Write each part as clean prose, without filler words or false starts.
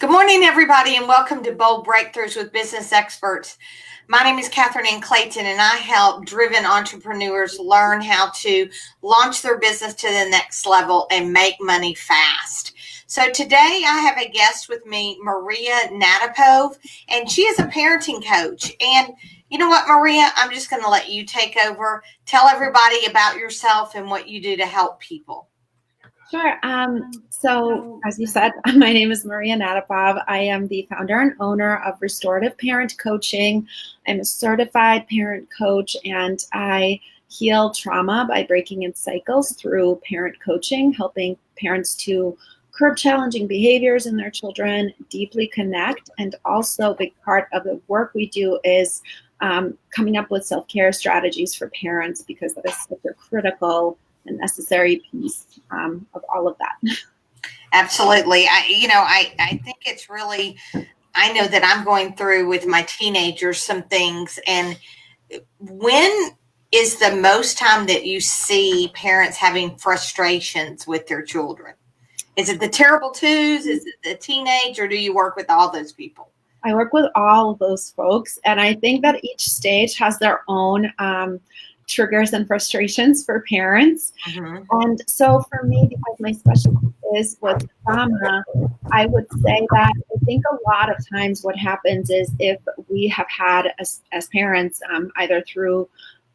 Good morning, everybody, and welcome to Bold Breakthroughs with Business Experts. My name is Catherine Ann Clayton, and I help driven entrepreneurs learn how to launch their business to the next level and make money fast. So today I have a guest with me, Maria Natapov, and she is a parenting coach. And you know what, Maria, I'm just going to let you take over. Tell everybody about yourself and what you do to help people. Sure. So as you said, my name is Maria Natapov. I am the founder and owner of Restorative Parent Coaching. I'm a certified parent coach, and I heal trauma by breaking its cycles through parent coaching, helping parents to curb challenging behaviors in their children, deeply connect, and also a big part of the work we do is coming up with self-care strategies for parents, because that is such a critical and necessary piece of all of that. Absolutely. I think it's really, I know that I'm going through with my teenagers some things. And when is the most time that you see parents having frustrations with their children? Is it the terrible twos? Is it the teenage, or do you work with all those people? I work with all of those folks, and I think that each stage has their own triggers and frustrations for parents. Mm-hmm. And so for me, because my specialty is with trauma, I would say that I think a lot of times what happens is if we have had as parents, either through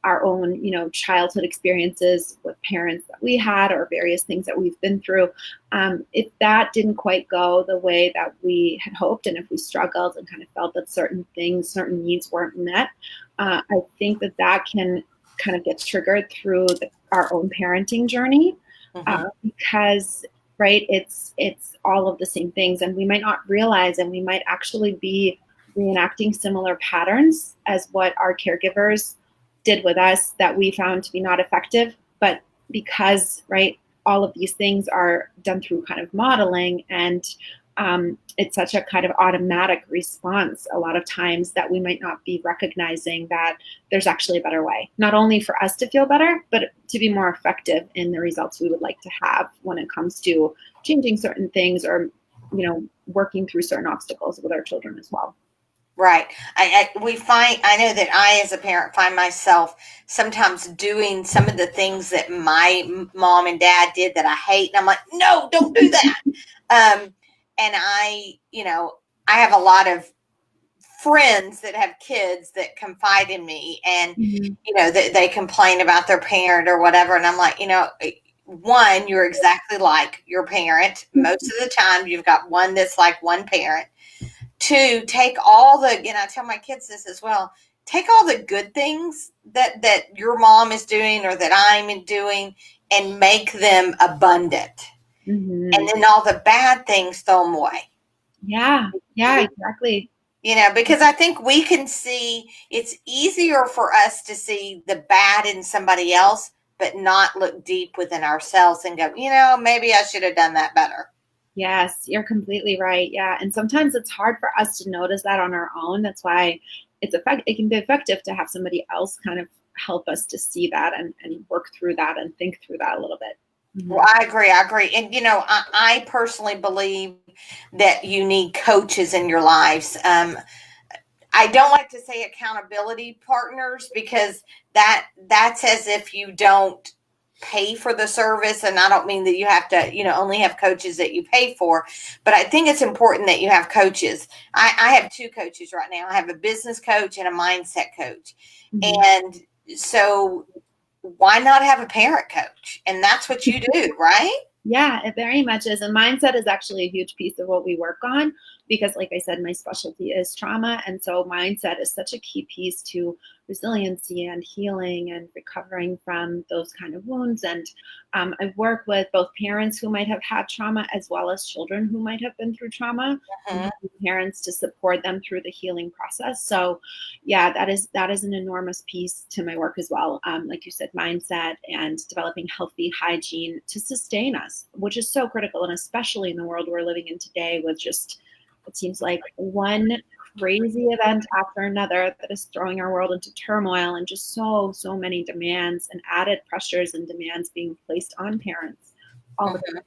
our own, childhood experiences with parents that we had, or various things that we've been through, if that didn't quite go the way that we had hoped, and if we struggled and kind of felt that certain needs weren't met, I think that can kind of gets triggered through our own parenting journey, because it's all of the same things, and we might not realize, and we might actually be reenacting similar patterns as what our caregivers did with us that we found to be not effective. But because all of these things are done through kind of modeling, and it's such a kind of automatic response a lot of times that we might not be recognizing that there's actually a better way, not only for us to feel better, but to be more effective in the results we would like to have when it comes to changing certain things, or, working through certain obstacles with our children as well. Right. I know that I, as a parent, find myself sometimes doing some of the things that my mom and dad did that I hate. And I'm like, no, don't do that. And I have a lot of friends that have kids that confide in me, and, they complain about their parent or whatever. And I'm like, one, you're exactly like your parent. Most of the time you've got one that's like one parent. Two, take all the, I tell my kids this as well, take all the good things that your mom is doing or that I'm doing and make them abundant. Mm-hmm. And then all the bad things, throw them away. Yeah, exactly. Because I think we can see, it's easier for us to see the bad in somebody else, but not look deep within ourselves and go, maybe I should have done that better. Yes, you're completely right. Yeah. And sometimes it's hard for us to notice that on our own. That's why it can be effective to have somebody else kind of help us to see that and work through that and think through that a little bit. Mm-hmm. Well, I agree. And, I personally believe that you need coaches in your lives. I don't like to say accountability partners, because that's as if you don't pay for the service. And I don't mean that you have to, only have coaches that you pay for, but I think it's important that you have coaches. I have two coaches right now. I have a business coach and a mindset coach. Mm-hmm. And so why not have a parent coach? And that's what you do, right? Yeah, it very much is. And mindset is actually a huge piece of what we work on, because like I said, my specialty is trauma. And so mindset is such a key piece to resiliency and healing and recovering from those kind of wounds. And I work with both parents who might have had trauma as well as children who might have been through trauma, parents to support them through the healing process. So yeah, that is an enormous piece to my work as well. Like you said, mindset and developing healthy hygiene to sustain us, which is so critical. And especially in the world we're living in today, with just, it seems like one crazy event after another that is throwing our world into turmoil, and just so many demands and added pressures and demands being placed on parents all the time.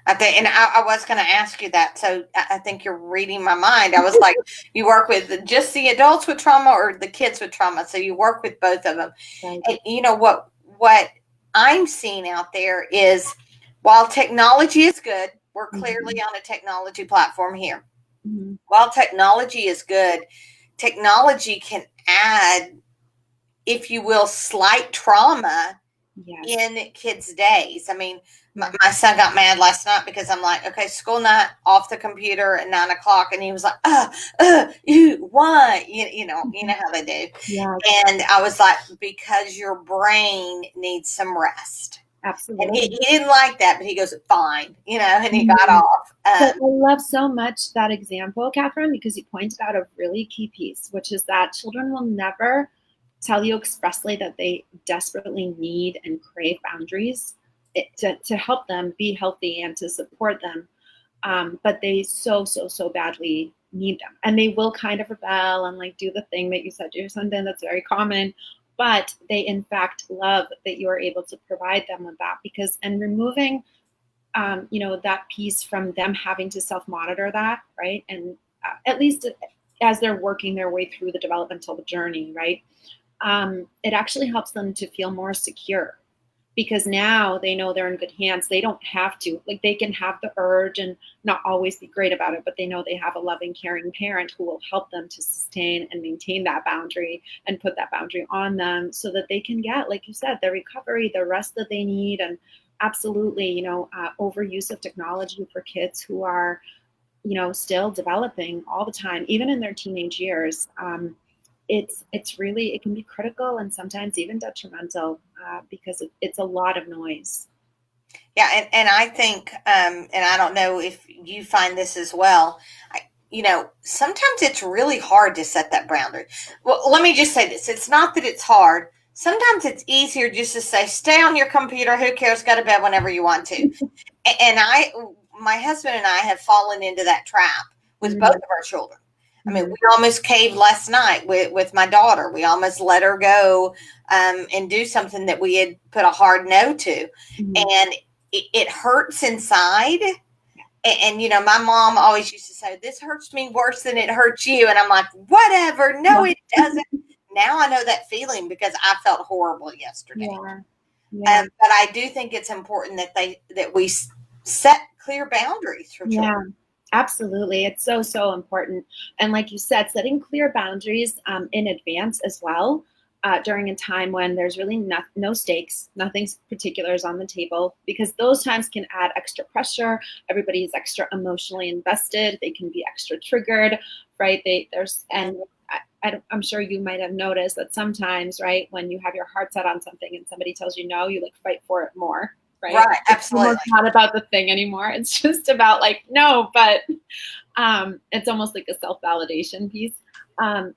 I think, and I was going to ask you that. So I think you're reading my mind. I was like, you work with just the adults with trauma or the kids with trauma. So you work with both of them. Right. And you know what I'm seeing out there is while technology is good, we're clearly on a technology platform here. Mm-hmm. While technology is good, technology can add, if you will, slight trauma Yes. in kids' days. I mean, my son got mad last night because I'm like, okay, school night, off the computer at 9 o'clock, and he was like, why? You know how they do. Yeah, And I was like, because your brain needs some rest. And he absolutely. didn't like that, but he goes, fine, and he got Mhm. off. So I love so much that example, Catherine, because you pointed out a really key piece, which is that children will never tell you expressly that they desperately need and crave boundaries to help them be healthy and to support them. But they so badly need them. And they will kind of rebel and like do the thing that you said to your son, then that's very common. But they in fact love that you are able to provide them with that and removing that piece from them having to self-monitor that, right? And at least as they're working their way through the developmental journey, right? It actually helps them to feel more secure because now they know they're in good hands. They don't have to, like, they can have the urge and not always be great about it, but they know they have a loving, caring parent who will help them to sustain and maintain that boundary and put that boundary on them so that they can get, like you said, the recovery, the rest that they need. And absolutely, overuse of technology for kids who are, still developing all the time, even in their teenage years. It's really, it can be critical and sometimes even detrimental because it's a lot of noise. Yeah, and I think, and I don't know if you find this as well. Sometimes it's really hard to set that boundary. Well, let me just say this: it's not that it's hard. Sometimes it's easier just to say, "Stay on your computer. Who cares? Go to bed whenever you want to." And my husband and I have fallen into that trap with both of our children. I mean, Mhm. we almost caved last night with my daughter. We almost let her go and do something that we had put a hard no to. Mhm. And it hurts inside. And my mom always used to say, "This hurts me worse than it hurts you." And I'm like, whatever. No, it doesn't. Now I know that feeling because I felt horrible yesterday. Yeah. Yeah. But I do think it's important that we set clear boundaries for children. Yeah. Absolutely. It's so important. And like you said, setting clear boundaries in advance as well during a time when there's really no stakes, nothing particular is on the table, because those times can add extra pressure. Everybody's extra emotionally invested. They can be extra triggered, right? I'm sure you might have noticed that sometimes, right, when you have your heart set on something and somebody tells you no, you like fight for it more, right? Right, It's absolutely. almost not about the thing anymore. It's just about like, no, but it's almost like a self-validation piece.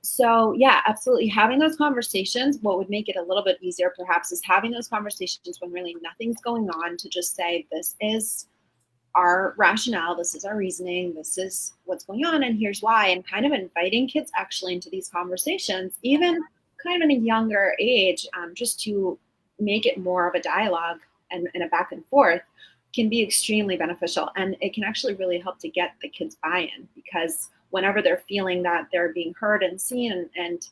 So yeah, absolutely. Having those conversations, what would make it a little bit easier perhaps is having those conversations when really nothing's going on to just say, this is our rationale, this is our reasoning, this is what's going on, and here's why, and kind of inviting kids actually into these conversations, even kind of in a younger age, just to make it more of a dialogue and a back and forth can be extremely beneficial. And it can actually really help to get the kids buy-in, because whenever they're feeling that they're being heard and seen and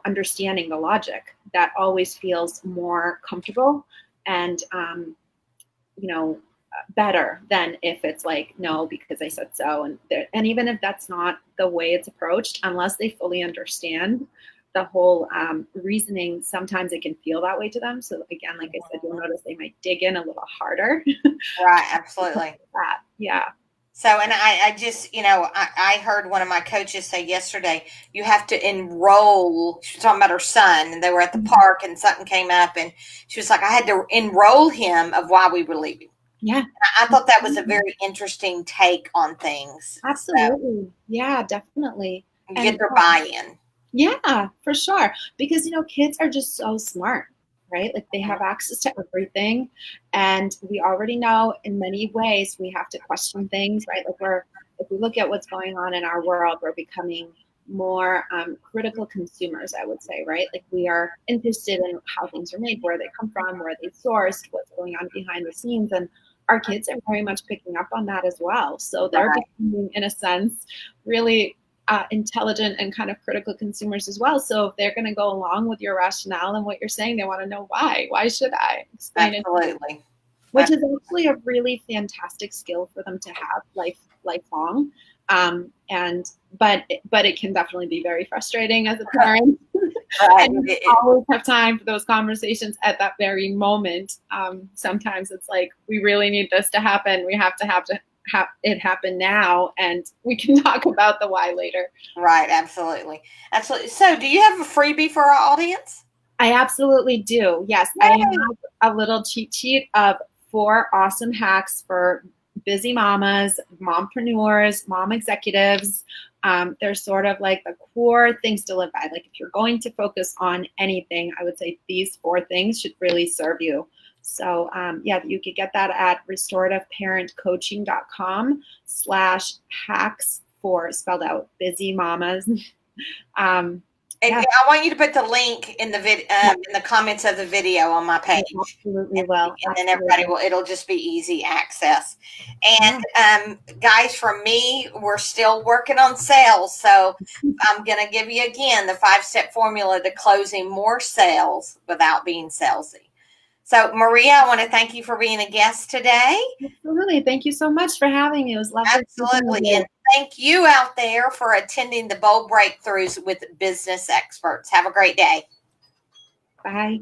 understanding the logic, that always feels more comfortable and you know, better than if it's like, no, because I said so. And even if that's not the way it's approached, unless they fully understand the whole reasoning, sometimes it can feel that way to them. So again, like I said, you'll notice they might dig in a little harder. Right, absolutely. That. Yeah. So, and I just, I heard one of my coaches say yesterday, you have to enroll. She was talking about her son, and they were at the park, and something came up, and she was like, I had to enroll him of why we were leaving. Yeah. I thought that was a very interesting take on things. Absolutely. Yeah, definitely. So, get And their buy-in. yeah, for sure. Because, kids are just so smart, right? Like they have access to everything. And we already know in many ways we have to question things, right? Like if we look at what's going on in our world, we're becoming more critical consumers, I would say, right? Like we are interested in how things are made, where they come from, where they sourced, what's going on behind the scenes. And our kids are very much picking up on that as well. So they're Right. becoming, in a sense, really intelligent and kind of critical consumers as well. So if they're going to go along with your rationale and what you're saying, they want to know why. Why should I explain it? Absolutely. Which is actually a really fantastic skill for them to have lifelong. But it can definitely be very frustrating as a parent. Right. And you don't always have time for those conversations at that very moment. Sometimes it's like, we really need this to happen. We have to have it happen now, and we can talk about the why later. Right. Absolutely. Absolutely. So, do you have a freebie for our audience? I absolutely do. Yes, Yay. I have a little cheat sheet of 4 awesome hacks for busy mamas, mompreneurs, mom executives. They're sort of like the core things to live by. Like, if you're going to focus on anything, I would say these 4 things should really serve you. So yeah, you could get that at restorativeparentcoaching.com/hacks for, spelled out, busy mamas. And Yeah, I want you to put the link in the in the comments of the video on my I page, absolutely will. and then everybody will. It'll just be easy access. And guys, from me, we're still working on sales, so I'm going to give you again the 5-step formula to closing more sales without being salesy. So, Maria, I want to thank you for being a guest today. Absolutely. Thank you so much for having me. It was lovely. Absolutely. And thank you out there for attending the Bold Breakthroughs with Business Experts. Have a great day. Bye.